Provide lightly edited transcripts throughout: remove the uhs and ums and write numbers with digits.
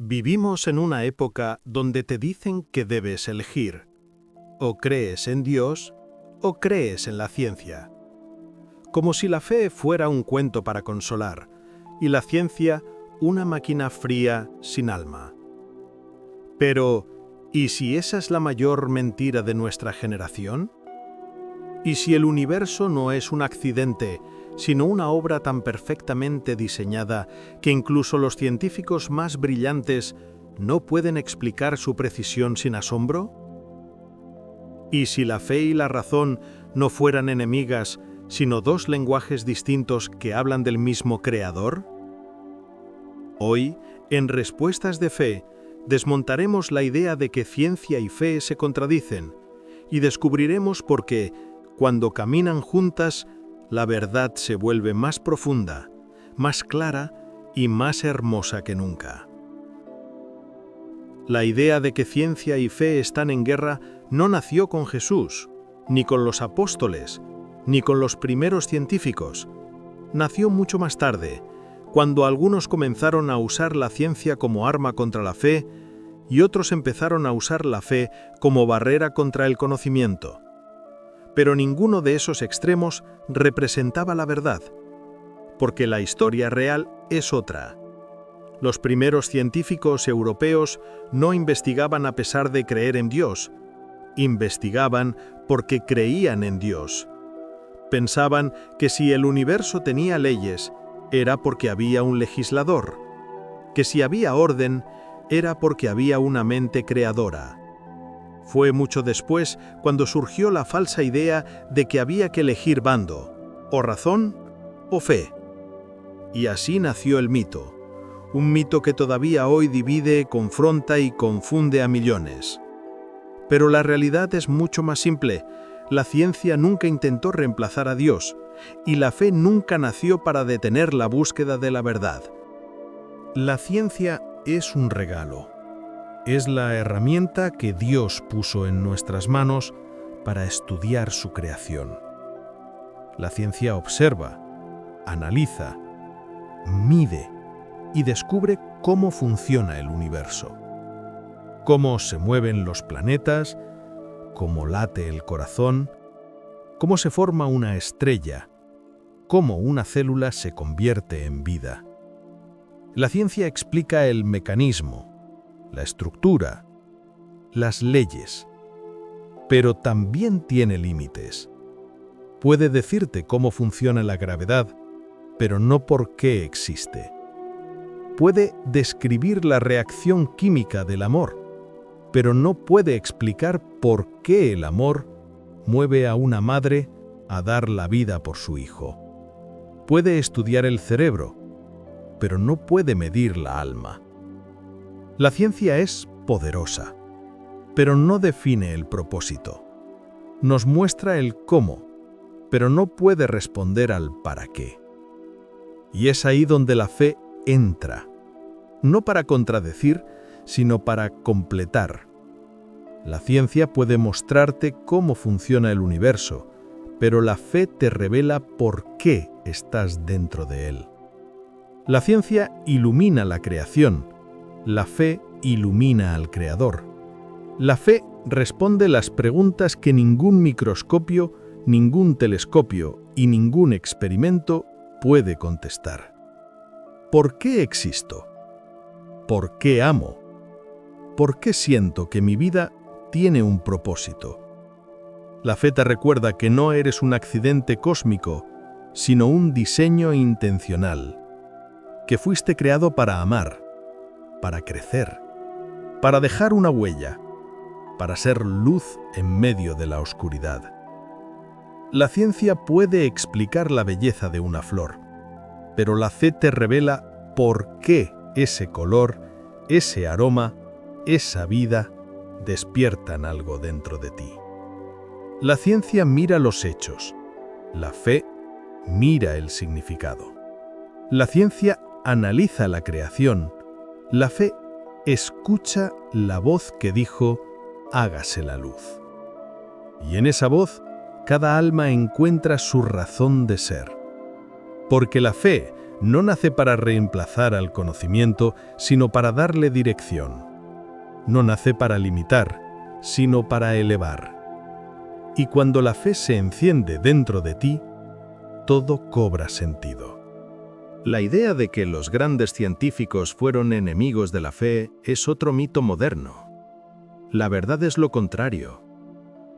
Vivimos en una época donde te dicen que debes elegir. O crees en Dios o crees en la ciencia. Como si la fe fuera un cuento para consolar y la ciencia una máquina fría sin alma. Pero, ¿y si esa es la mayor mentira de nuestra generación? ¿Y si el universo no es un accidente, sino una obra tan perfectamente diseñada que incluso los científicos más brillantes no pueden explicar su precisión sin asombro? ¿Y si la fe y la razón no fueran enemigas, sino dos lenguajes distintos que hablan del mismo Creador? Hoy, en Respuestas de Fe, desmontaremos la idea de que ciencia y fe se contradicen y descubriremos por qué, cuando caminan juntas, la verdad se vuelve más profunda, más clara y más hermosa que nunca. La idea de que ciencia y fe están en guerra no nació con Jesús, ni con los apóstoles, ni con los primeros científicos. Nació mucho más tarde, cuando algunos comenzaron a usar la ciencia como arma contra la fe y otros empezaron a usar la fe como barrera contra el conocimiento. Pero ninguno de esos extremos representaba la verdad, porque la historia real es otra. Los primeros científicos europeos no investigaban a pesar de creer en Dios, investigaban porque creían en Dios. Pensaban que si el universo tenía leyes, era porque había un legislador, que si había orden, era porque había una mente creadora. Fue mucho después cuando surgió la falsa idea de que había que elegir bando, o razón o fe. Y así nació el mito, un mito que todavía hoy divide, confronta y confunde a millones. Pero la realidad es mucho más simple. La ciencia nunca intentó reemplazar a Dios, y la fe nunca nació para detener la búsqueda de la verdad. La ciencia es un regalo. Es la herramienta que Dios puso en nuestras manos para estudiar su creación. La ciencia observa, analiza, mide y descubre cómo funciona el universo, cómo se mueven los planetas, cómo late el corazón, cómo se forma una estrella, cómo una célula se convierte en vida. La ciencia explica el mecanismo, la estructura, las leyes, pero también tiene límites. Puede decirte cómo funciona la gravedad, pero no por qué existe. Puede describir la reacción química del amor, pero no puede explicar por qué el amor mueve a una madre a dar la vida por su hijo. Puede estudiar el cerebro, pero no puede medir la alma. La ciencia es poderosa, pero no define el propósito. Nos muestra el cómo, pero no puede responder al para qué. Y es ahí donde la fe entra, no para contradecir, sino para completar. La ciencia puede mostrarte cómo funciona el universo, pero la fe te revela por qué estás dentro de él. La ciencia ilumina la creación, la fe ilumina al Creador. La fe responde las preguntas que ningún microscopio, ningún telescopio y ningún experimento puede contestar. ¿Por qué existo? ¿Por qué amo? ¿Por qué siento que mi vida tiene un propósito? La fe te recuerda que no eres un accidente cósmico, sino un diseño intencional, que fuiste creado para amar, para crecer, para dejar una huella, para ser luz en medio de la oscuridad. La ciencia puede explicar la belleza de una flor, pero la fe te revela por qué ese color, ese aroma, esa vida despiertan algo dentro de ti. La ciencia mira los hechos, la fe mira el significado. La ciencia analiza la creación, la fe escucha la voz que dijo, hágase la luz. Y en esa voz, cada alma encuentra su razón de ser. Porque la fe No nace para reemplazar al conocimiento, sino para darle dirección. No nace para limitar, sino para elevar. Y cuando la fe se enciende dentro de ti, todo cobra sentido. La idea de que los grandes científicos fueron enemigos de la fe es otro mito moderno. La verdad es lo contrario.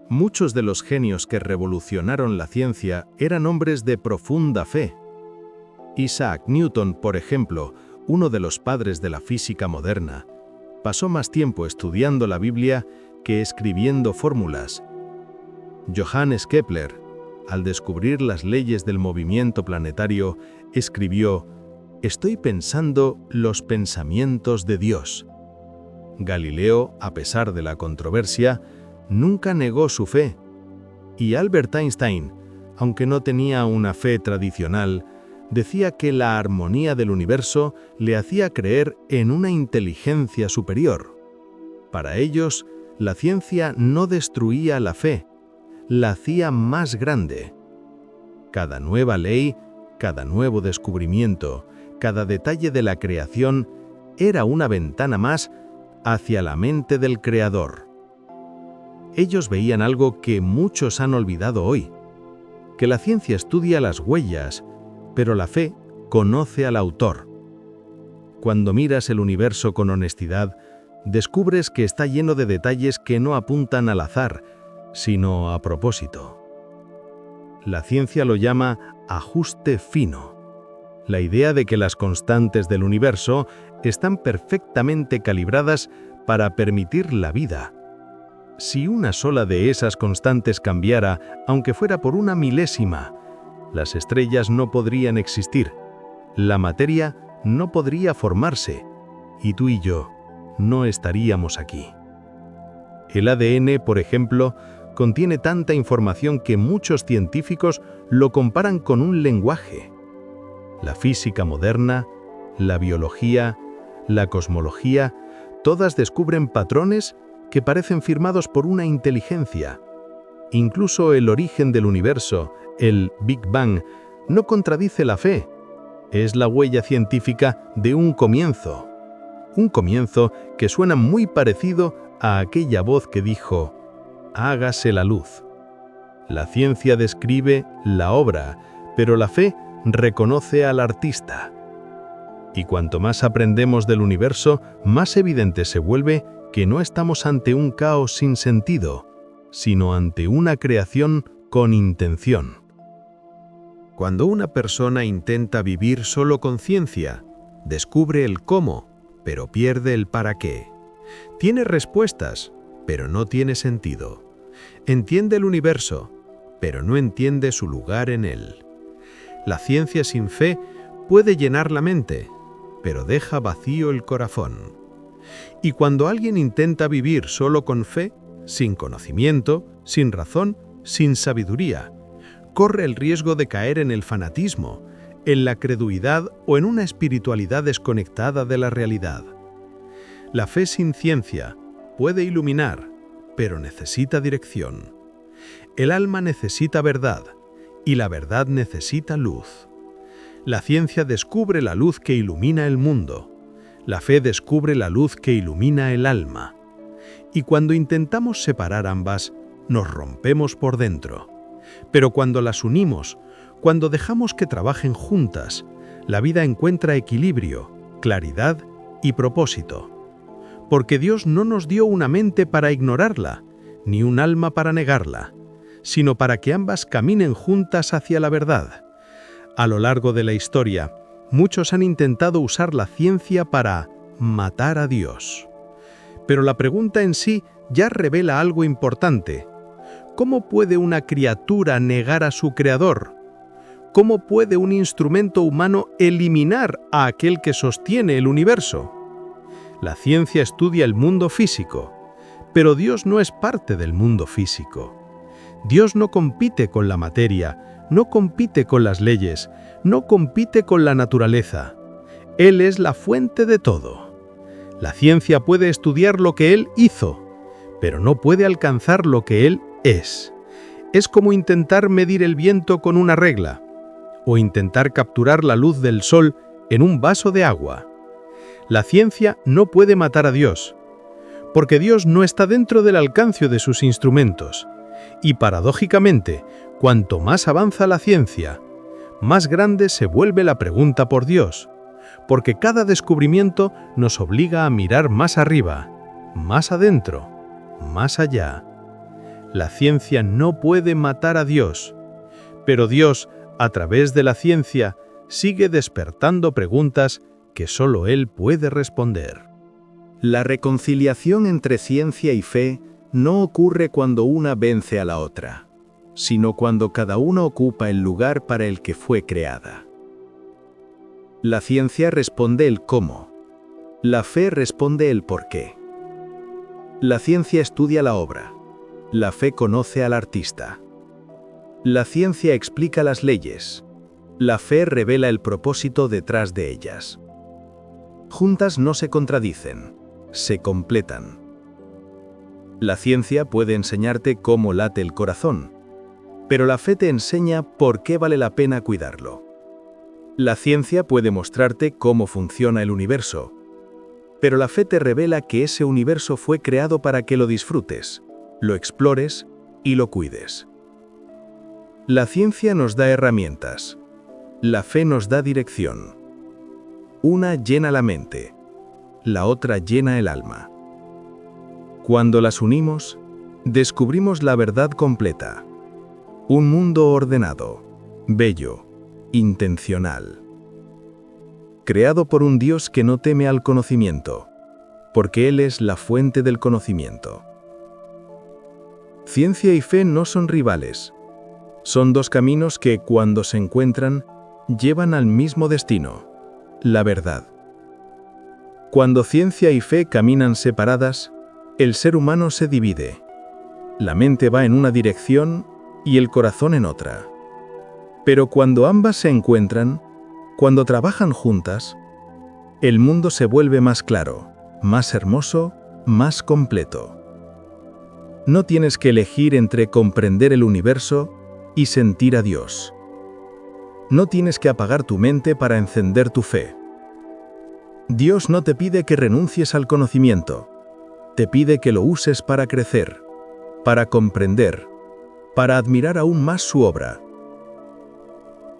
Muchos de los genios que revolucionaron la ciencia eran hombres de profunda fe. Isaac Newton, por ejemplo, uno de los padres de la física moderna, pasó más tiempo estudiando la Biblia que escribiendo fórmulas. Johannes Kepler, al descubrir las leyes del movimiento planetario, escribió: «Estoy pensando los pensamientos de Dios». Galileo, a pesar de la controversia, nunca negó su fe. Y Albert Einstein, aunque no tenía una fe tradicional, decía que la armonía del universo le hacía creer en una inteligencia superior. Para ellos, la ciencia no destruía la fe, la hacía más grande. Cada nueva ley, cada nuevo descubrimiento, cada detalle de la creación era una ventana más hacia la mente del Creador. Ellos veían algo que muchos han olvidado hoy, que la ciencia estudia las huellas, pero la fe conoce al autor. Cuando miras el universo con honestidad, descubres que está lleno de detalles que no apuntan al azar, sino a propósito. La ciencia lo llama ajuste fino. La idea de que las constantes del universo están perfectamente calibradas para permitir la vida. Si una sola de esas constantes cambiara, aunque fuera por una milésima, las estrellas no podrían existir, la materia no podría formarse, y tú y yo no estaríamos aquí. El ADN, por ejemplo, contiene tanta información que muchos científicos lo comparan con un lenguaje. La física moderna, la biología, la cosmología, todas descubren patrones que parecen firmados por una inteligencia. Incluso el origen del universo, el Big Bang, no contradice la fe. Es la huella científica de un comienzo que suena muy parecido a aquella voz que dijo: «Hágase la luz». La ciencia describe la obra, pero la fe reconoce al artista. Y cuanto más aprendemos del universo, más evidente se vuelve que no estamos ante un caos sin sentido, sino ante una creación con intención. Cuando una persona intenta vivir solo con ciencia, descubre el cómo, pero pierde el para qué. Tiene respuestas, pero no tiene sentido. Entiende el universo, pero no entiende su lugar en él. La ciencia sin fe puede llenar la mente, pero deja vacío el corazón. Y cuando alguien intenta vivir solo con fe, sin conocimiento, sin razón, sin sabiduría, corre el riesgo de caer en el fanatismo, en la credulidad o en una espiritualidad desconectada de la realidad. La fe sin ciencia puede iluminar, pero necesita dirección. El alma necesita verdad, y la verdad necesita luz. La ciencia descubre la luz que ilumina el mundo. La fe descubre la luz que ilumina el alma. Y cuando intentamos separar ambas, nos rompemos por dentro. Pero cuando las unimos, cuando dejamos que trabajen juntas, la vida encuentra equilibrio, claridad y propósito. Porque Dios no nos dio una mente para ignorarla, ni un alma para negarla, sino para que ambas caminen juntas hacia la verdad. A lo largo de la historia, muchos han intentado usar la ciencia para matar a Dios. Pero la pregunta en sí ya revela algo importante. ¿Cómo puede una criatura negar a su creador? ¿Cómo puede un instrumento humano eliminar a aquel que sostiene el universo? La ciencia estudia el mundo físico, pero Dios no es parte del mundo físico. Dios no compite con la materia, no compite con las leyes, no compite con la naturaleza. Él es la fuente de todo. La ciencia puede estudiar lo que Él hizo, pero no puede alcanzar lo que Él es. Es como intentar medir el viento con una regla. o intentar capturar la luz del sol en un vaso de agua. La ciencia no puede matar a Dios, porque Dios no está dentro del alcance de sus instrumentos. Y paradójicamente, cuanto más avanza la ciencia, más grande se vuelve la pregunta por Dios, porque cada descubrimiento nos obliga a mirar más arriba, más adentro, más allá. La ciencia no puede matar a Dios, pero Dios, a través de la ciencia, sigue despertando preguntas que solo Él puede responder. La reconciliación entre ciencia y fe no ocurre cuando una vence a la otra, sino cuando cada una ocupa el lugar para el que fue creada. La ciencia responde el cómo. La fe responde el por qué. La ciencia estudia la obra. La fe conoce al artista. La ciencia explica las leyes. La fe revela el propósito detrás de ellas. Juntas no se contradicen, se completan. La ciencia puede enseñarte cómo late el corazón, pero la fe te enseña por qué vale la pena cuidarlo. La ciencia puede mostrarte cómo funciona el universo, pero la fe te revela que ese universo fue creado para que lo disfrutes, lo explores y lo cuides. La ciencia nos da herramientas, la fe nos da dirección. Una llena la mente, la otra llena el alma. Cuando las unimos, descubrimos la verdad completa. Un mundo ordenado, bello, intencional. Creado por un Dios que no teme al conocimiento, porque Él es la fuente del conocimiento. Ciencia y fe no son rivales. Son dos caminos que, cuando se encuentran, llevan al mismo destino, la verdad. Cuando ciencia y fe caminan separadas, el ser humano se divide. La mente va en una dirección y el corazón en otra. Pero cuando ambas se encuentran, cuando trabajan juntas, el mundo se vuelve más claro, más hermoso, más completo. No tienes que elegir entre comprender el universo y sentir a Dios. No tienes que apagar tu mente para encender tu fe. Dios no te pide que renuncies al conocimiento. Te pide que lo uses para crecer, para comprender, para admirar aún más su obra.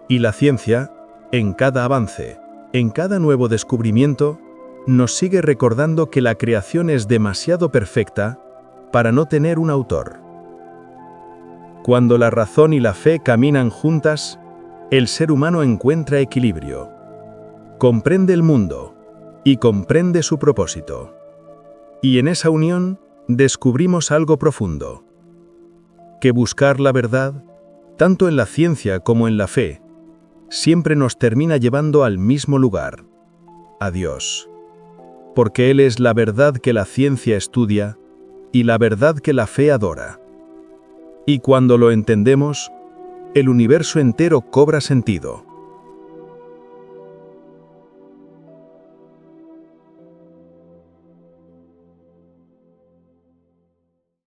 Y la ciencia, en cada avance, en cada nuevo descubrimiento, nos sigue recordando que la creación es demasiado perfecta para no tener un autor. Cuando la razón y la fe caminan juntas, el ser humano encuentra equilibrio. Comprende el mundo y comprende su propósito. Y en esa unión descubrimos algo profundo. Que buscar la verdad, tanto en la ciencia como en la fe, siempre nos termina llevando al mismo lugar, a Dios. Porque Él es la verdad que la ciencia estudia y la verdad que la fe adora. Y cuando lo entendemos, el universo entero cobra sentido.